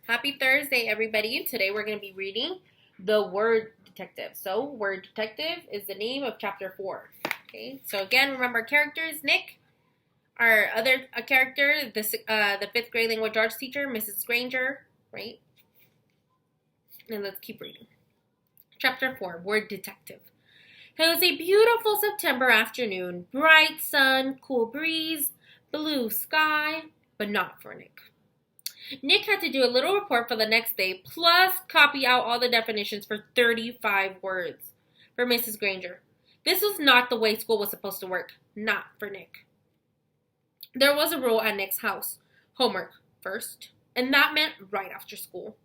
Happy Thursday, everybody. Today we're going to be reading The Word Detective. So, Word Detective is the name of chapter 4. Okay, so again, remember characters. Nick, our other character, the 5th grade language arts teacher, Mrs. Granger, right? And let's keep reading. Chapter 4, Word Detective. It was a beautiful September afternoon. Bright sun, cool breeze, blue sky, but not for Nick. Nick had to do a little report for the next day, plus copy out all the definitions for 35 words for Mrs. Granger. This was not the way school was supposed to work. Not for Nick. There was a rule at Nick's house. Homework first, and that meant right after school.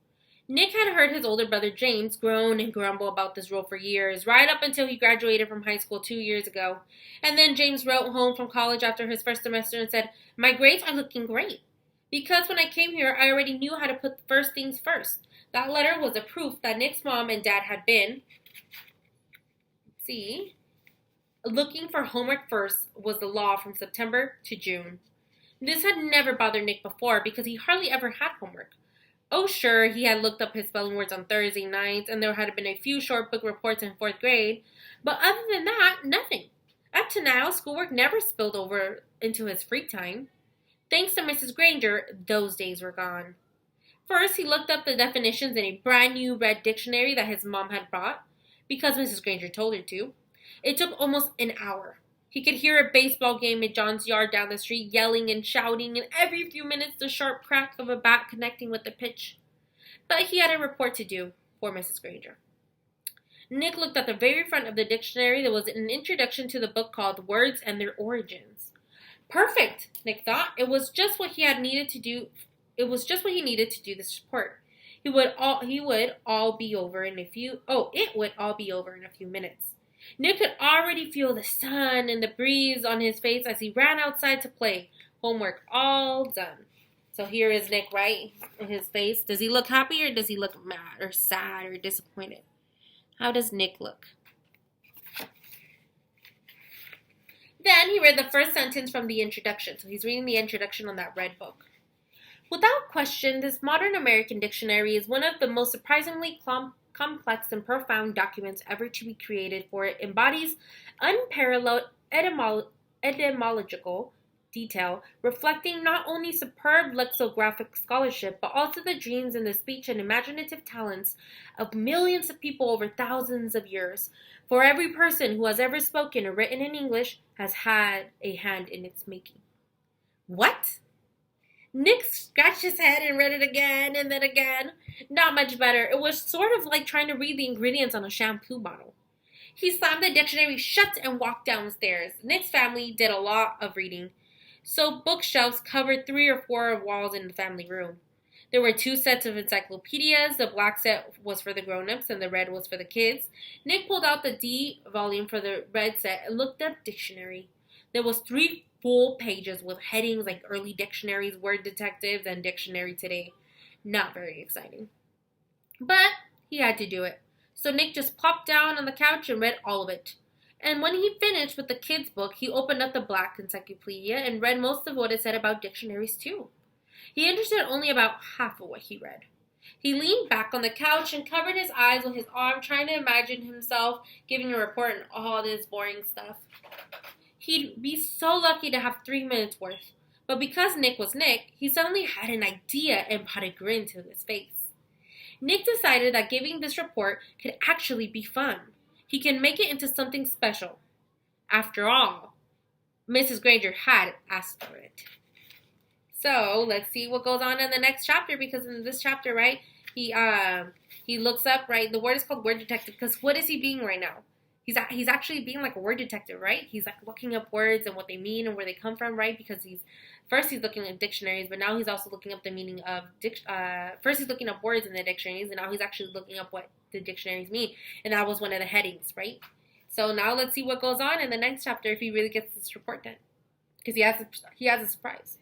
Nick had heard his older brother James groan and grumble about this rule for years, right up until he graduated from high school 2 years ago. And then James wrote home from college after his first semester and said, "My grades are looking great. Because when I came here, I already knew how to put first things first." That letter was a proof that Nick's mom and dad had been, looking for homework first was the law from September to June. This had never bothered Nick before because he hardly ever had homework. Oh, sure, he had looked up his spelling words on Thursday nights, and there had been a few short book reports in 4th grade, but other than that, nothing. Up to now, schoolwork never spilled over into his free time. Thanks to Mrs. Granger, those days were gone. First, he looked up the definitions in a brand new red dictionary that his mom had brought, because Mrs. Granger told her to. It took almost an hour. He could hear a baseball game in John's yard down the street, yelling and shouting, and every few minutes the sharp crack of a bat connecting with the pitch. But he had a report to do for Mrs. Granger. Nick looked at the very front of the dictionary. There was an introduction to the book called Words and Their Origins. Perfect, Nick thought. It was just what he needed to do this report. It would all be over in a few minutes. Nick could already feel the sun and the breeze on his face as he ran outside to play. Homework all done. So here is Nick, right? In his face. Does he look happy or does he look mad or sad or disappointed? How does Nick look? Then he read the first sentence from the introduction. So he's reading the introduction on that red book. Without question, this modern American dictionary is one of the most surprisingly complex and profound documents ever to be created, for it embodies unparalleled etymological detail, reflecting not only superb lexicographic scholarship, but also the dreams and the speech and imaginative talents of millions of people over thousands of years. For every person who has ever spoken or written in English has had a hand in its making. What? Nick scratched his head and read it again and then again. Not much better. It was sort of like trying to read the ingredients on a shampoo bottle. He slammed the dictionary shut and walked downstairs. Nick's family did a lot of reading, so bookshelves covered 3 or 4 walls in the family room. There were 2 sets of encyclopedias. The black set was for the grown-ups and the red was for the kids. Nick pulled out the D volume for the red set and looked up dictionary. There was 3 full pages with headings like early dictionaries, word detectives, and dictionary today. Not very exciting. But he had to do it. So Nick just plopped down on the couch and read all of it. And when he finished with the kids' book, he opened up the black encyclopedia and read most of what it said about dictionaries too. He understood only about half of what he read. He leaned back on the couch and covered his eyes with his arm, trying to imagine himself giving a report on all this boring stuff. He'd be so lucky to have 3 minutes worth. But because Nick was Nick, he suddenly had an idea and brought a grin to his face. Nick decided that giving this report could actually be fun. He can make it into something special. After all, Mrs. Granger had asked for it. So let's see what goes on in the next chapter, because in this chapter, right, he looks up, right, the word is called word detective, because what is he being right now? He's actually being like a word detective, right? He's like looking up words and what they mean and where they come from, right? Because he's looking at dictionaries, but now he's also looking up the meaning of first he's looking up words in the dictionaries, and now he's actually looking up what the dictionaries mean, and that was one of the headings, right? So now let's see what goes on in the next chapter if he really gets this report done, because he has a surprise.